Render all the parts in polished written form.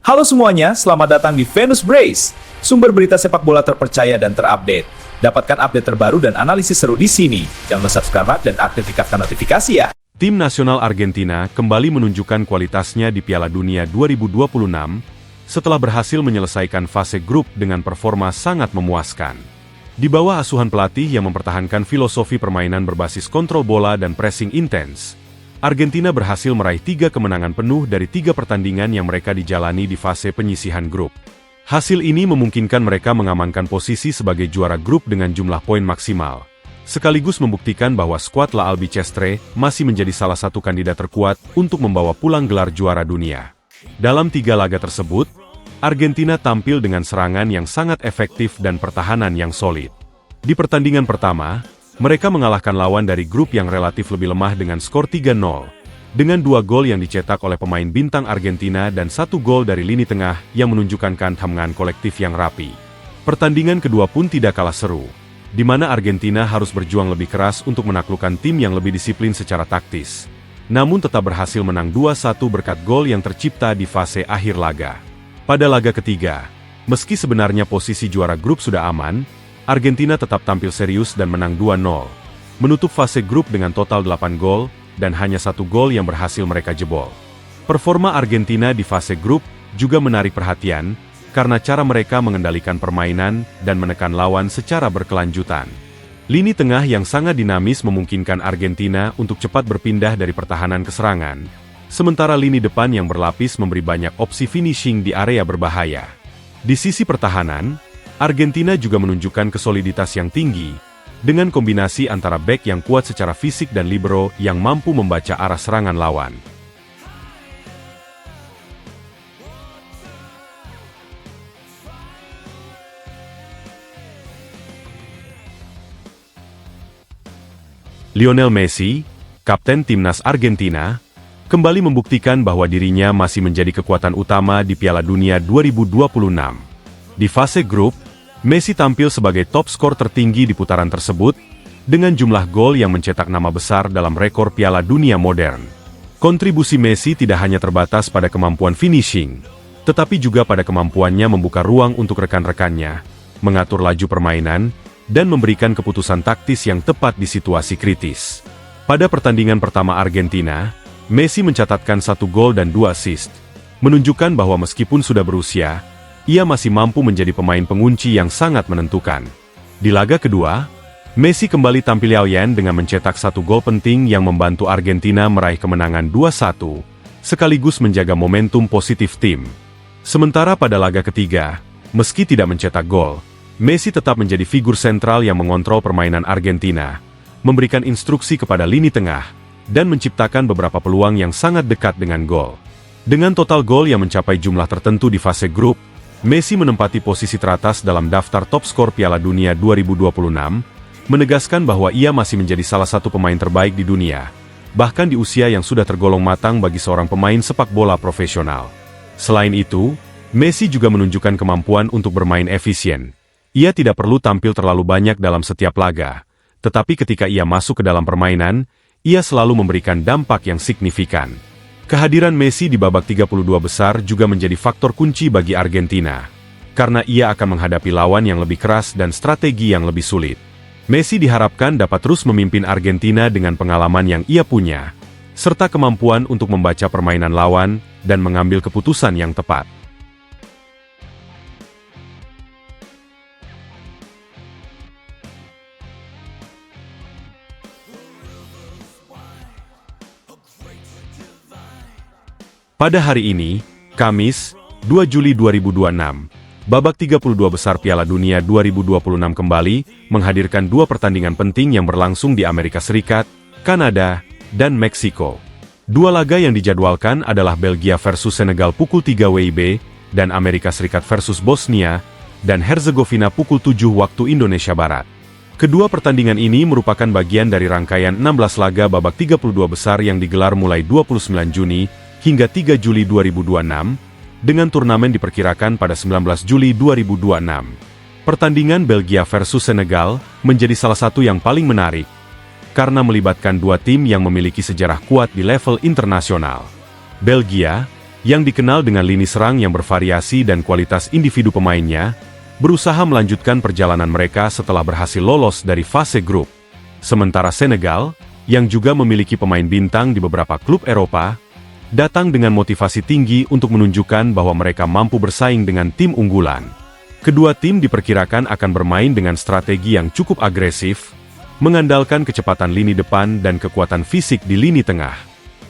Halo semuanya, selamat datang di Venus Brace, sumber berita sepak bola terpercaya dan terupdate. Dapatkan update terbaru dan analisis seru di sini. Jangan lupa subscribe dan aktifkan notifikasi ya. Tim nasional Argentina kembali menunjukkan kualitasnya di Piala Dunia 2026 setelah berhasil menyelesaikan fase grup dengan performa sangat memuaskan. Di bawah asuhan pelatih yang mempertahankan filosofi permainan berbasis kontrol bola dan pressing intens, Argentina berhasil meraih 3 kemenangan penuh dari 3 pertandingan yang mereka dijalani di fase penyisihan grup. Hasil ini memungkinkan mereka mengamankan posisi sebagai juara grup dengan jumlah poin maksimal, sekaligus membuktikan bahwa skuad La Albiceleste masih menjadi salah satu kandidat terkuat untuk membawa pulang gelar juara dunia. Dalam 3 laga tersebut, Argentina tampil dengan serangan yang sangat efektif dan pertahanan yang solid. Di pertandingan pertama, mereka mengalahkan lawan dari grup yang relatif lebih lemah dengan skor 3-0, dengan 2 gol yang dicetak oleh pemain bintang Argentina dan 1 gol dari lini tengah yang menunjukkan kehandaman kolektif yang rapi. Pertandingan kedua pun tidak kalah seru, di mana Argentina harus berjuang lebih keras untuk menaklukkan tim yang lebih disiplin secara taktis, namun tetap berhasil menang 2-1 berkat gol yang tercipta di fase akhir laga. Pada laga ketiga, meski sebenarnya posisi juara grup sudah aman, Argentina tetap tampil serius dan menang 2-0, menutup fase grup dengan total 8 gol, dan hanya 1 gol yang berhasil mereka jebol. Performa Argentina di fase grup juga menarik perhatian, karena cara mereka mengendalikan permainan dan menekan lawan secara berkelanjutan. Lini tengah yang sangat dinamis memungkinkan Argentina untuk cepat berpindah dari pertahanan ke serangan, sementara lini depan yang berlapis memberi banyak opsi finishing di area berbahaya. Di sisi pertahanan, Argentina juga menunjukkan kesoliditas yang tinggi, dengan kombinasi antara bek yang kuat secara fisik dan libero yang mampu membaca arah serangan lawan. Lionel Messi, kapten timnas Argentina, kembali membuktikan bahwa dirinya masih menjadi kekuatan utama di Piala Dunia 2026. Di fase grup, Messi tampil sebagai top skor tertinggi di putaran tersebut, dengan jumlah gol yang mencetak nama besar dalam rekor Piala Dunia modern. Kontribusi Messi tidak hanya terbatas pada kemampuan finishing, tetapi juga pada kemampuannya membuka ruang untuk rekan-rekannya, mengatur laju permainan, dan memberikan keputusan taktis yang tepat di situasi kritis. Pada pertandingan pertama Argentina, Messi mencatatkan 1 gol dan 2 assist, menunjukkan bahwa meskipun sudah berusia, ia masih mampu menjadi pemain pengunci yang sangat menentukan. Di laga kedua, Messi kembali tampil lian dengan mencetak 1 gol penting yang membantu Argentina meraih kemenangan 2-1, sekaligus menjaga momentum positif tim. Sementara pada laga ketiga, meski tidak mencetak gol, Messi tetap menjadi figur sentral yang mengontrol permainan Argentina, memberikan instruksi kepada lini tengah, dan menciptakan beberapa peluang yang sangat dekat dengan gol. Dengan total gol yang mencapai jumlah tertentu di fase grup, Messi menempati posisi teratas dalam daftar top skor Piala Dunia 2026, menegaskan bahwa ia masih menjadi salah satu pemain terbaik di dunia, bahkan di usia yang sudah tergolong matang bagi seorang pemain sepak bola profesional. Selain itu, Messi juga menunjukkan kemampuan untuk bermain efisien. Ia tidak perlu tampil terlalu banyak dalam setiap laga, tetapi ketika ia masuk ke dalam permainan, ia selalu memberikan dampak yang signifikan. Kehadiran Messi di babak 32 besar juga menjadi faktor kunci bagi Argentina, karena ia akan menghadapi lawan yang lebih keras dan strategi yang lebih sulit. Messi diharapkan dapat terus memimpin Argentina dengan pengalaman yang ia punya, serta kemampuan untuk membaca permainan lawan dan mengambil keputusan yang tepat. Pada hari ini, Kamis, 2 Juli 2026, babak 32 besar Piala Dunia 2026 kembali menghadirkan 2 pertandingan penting yang berlangsung di Amerika Serikat, Kanada, dan Meksiko. 2 laga yang dijadwalkan adalah Belgia versus Senegal pukul 3 WIB, dan Amerika Serikat versus Bosnia dan Herzegovina pukul 7 waktu Indonesia Barat. Kedua pertandingan ini merupakan bagian dari rangkaian 16 laga babak 32 besar yang digelar mulai 29 Juni, hingga 3 Juli 2026, dengan turnamen diperkirakan pada 19 Juli 2026. Pertandingan Belgia versus Senegal menjadi salah satu yang paling menarik, karena melibatkan dua tim yang memiliki sejarah kuat di level internasional. Belgia, yang dikenal dengan lini serang yang bervariasi dan kualitas individu pemainnya, berusaha melanjutkan perjalanan mereka setelah berhasil lolos dari fase grup. Sementara Senegal, yang juga memiliki pemain bintang di beberapa klub Eropa, datang dengan motivasi tinggi untuk menunjukkan bahwa mereka mampu bersaing dengan tim unggulan. Kedua tim diperkirakan akan bermain dengan strategi yang cukup agresif, mengandalkan kecepatan lini depan dan kekuatan fisik di lini tengah.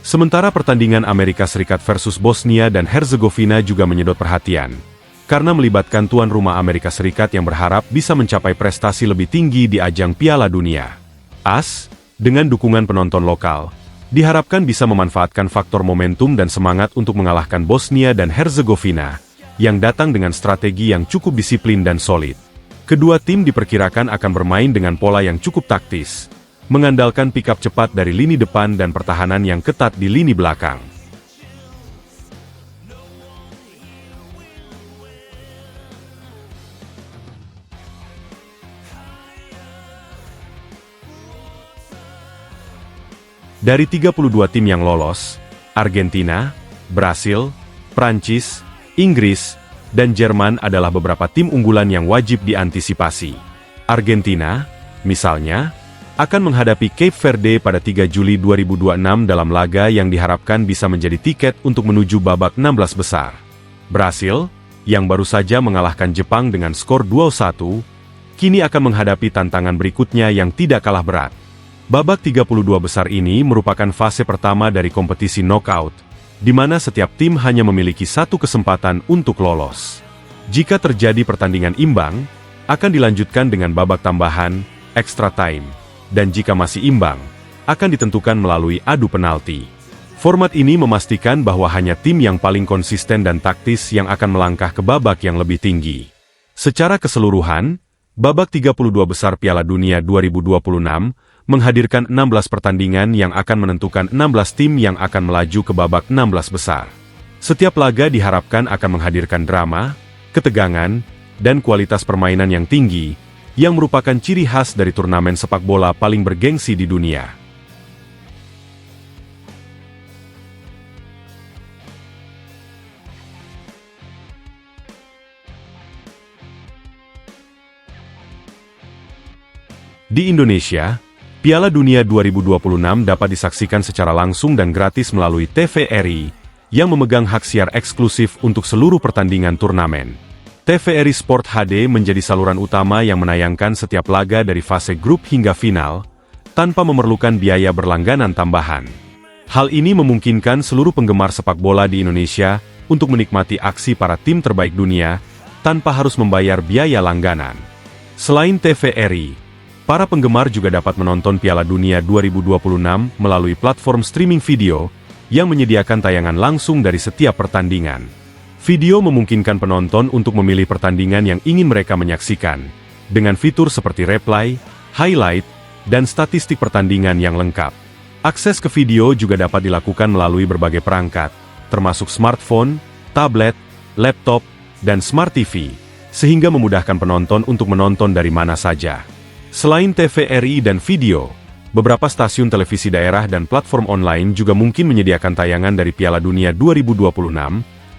Sementara pertandingan Amerika Serikat versus Bosnia dan Herzegovina juga menyedot perhatian, karena melibatkan tuan rumah Amerika Serikat yang berharap bisa mencapai prestasi lebih tinggi di ajang Piala Dunia. AS, dengan dukungan penonton lokal, diharapkan bisa memanfaatkan faktor momentum dan semangat untuk mengalahkan Bosnia dan Herzegovina, yang datang dengan strategi yang cukup disiplin dan solid. Kedua tim diperkirakan akan bermain dengan pola yang cukup taktis, mengandalkan pick-up cepat dari lini depan dan pertahanan yang ketat di lini belakang. Dari 32 tim yang lolos, Argentina, Brasil, Prancis, Inggris, dan Jerman adalah beberapa tim unggulan yang wajib diantisipasi. Argentina, misalnya, akan menghadapi Cape Verde pada 3 Juli 2026 dalam laga yang diharapkan bisa menjadi tiket untuk menuju babak 16 besar. Brasil, yang baru saja mengalahkan Jepang dengan skor 2-1, kini akan menghadapi tantangan berikutnya yang tidak kalah berat. Babak 32 besar ini merupakan fase pertama dari kompetisi knockout, di mana setiap tim hanya memiliki satu kesempatan untuk lolos. Jika terjadi pertandingan imbang, akan dilanjutkan dengan babak tambahan, extra time. Dan jika masih imbang, akan ditentukan melalui adu penalti. Format ini memastikan bahwa hanya tim yang paling konsisten dan taktis yang akan melangkah ke babak yang lebih tinggi. Secara keseluruhan, babak 32 besar Piala Dunia 2026 menghadirkan 16 pertandingan yang akan menentukan 16 tim yang akan melaju ke babak 16 besar. Setiap laga diharapkan akan menghadirkan drama, ketegangan, dan kualitas permainan yang tinggi, yang merupakan ciri khas dari turnamen sepak bola paling bergengsi di dunia. Di Indonesia, Piala Dunia 2026 dapat disaksikan secara langsung dan gratis melalui TVRI, yang memegang hak siar eksklusif untuk seluruh pertandingan turnamen. TVRI Sport HD menjadi saluran utama yang menayangkan setiap laga dari fase grup hingga final, tanpa memerlukan biaya berlangganan tambahan. Hal ini memungkinkan seluruh penggemar sepak bola di Indonesia untuk menikmati aksi para tim terbaik dunia, tanpa harus membayar biaya langganan. Selain TVRI, para penggemar juga dapat menonton Piala Dunia 2026 melalui platform streaming video, yang menyediakan tayangan langsung dari setiap pertandingan. Video memungkinkan penonton untuk memilih pertandingan yang ingin mereka menyaksikan, dengan fitur seperti replay, highlight, dan statistik pertandingan yang lengkap. Akses ke video juga dapat dilakukan melalui berbagai perangkat, termasuk smartphone, tablet, laptop, dan smart TV, sehingga memudahkan penonton untuk menonton dari mana saja. Selain TVRI dan video, beberapa stasiun televisi daerah dan platform online juga mungkin menyediakan tayangan dari Piala Dunia 2026,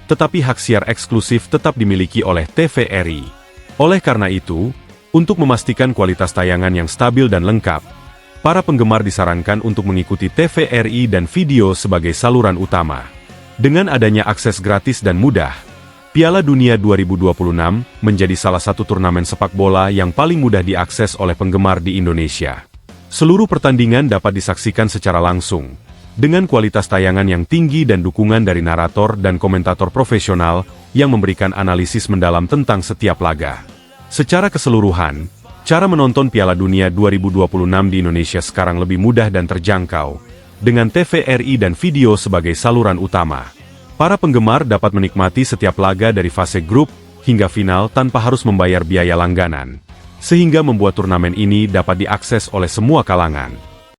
tetapi hak siar eksklusif tetap dimiliki oleh TVRI. Oleh karena itu, untuk memastikan kualitas tayangan yang stabil dan lengkap, para penggemar disarankan untuk mengikuti TVRI dan video sebagai saluran utama. Dengan adanya akses gratis dan mudah, Piala Dunia 2026 menjadi salah satu turnamen sepak bola yang paling mudah diakses oleh penggemar di Indonesia. Seluruh pertandingan dapat disaksikan secara langsung, dengan kualitas tayangan yang tinggi dan dukungan dari narator dan komentator profesional yang memberikan analisis mendalam tentang setiap laga. Secara keseluruhan, cara menonton Piala Dunia 2026 di Indonesia sekarang lebih mudah dan terjangkau, dengan TVRI dan video sebagai saluran utama. Para penggemar dapat menikmati setiap laga dari fase grup hingga final tanpa harus membayar biaya langganan, sehingga membuat turnamen ini dapat diakses oleh semua kalangan.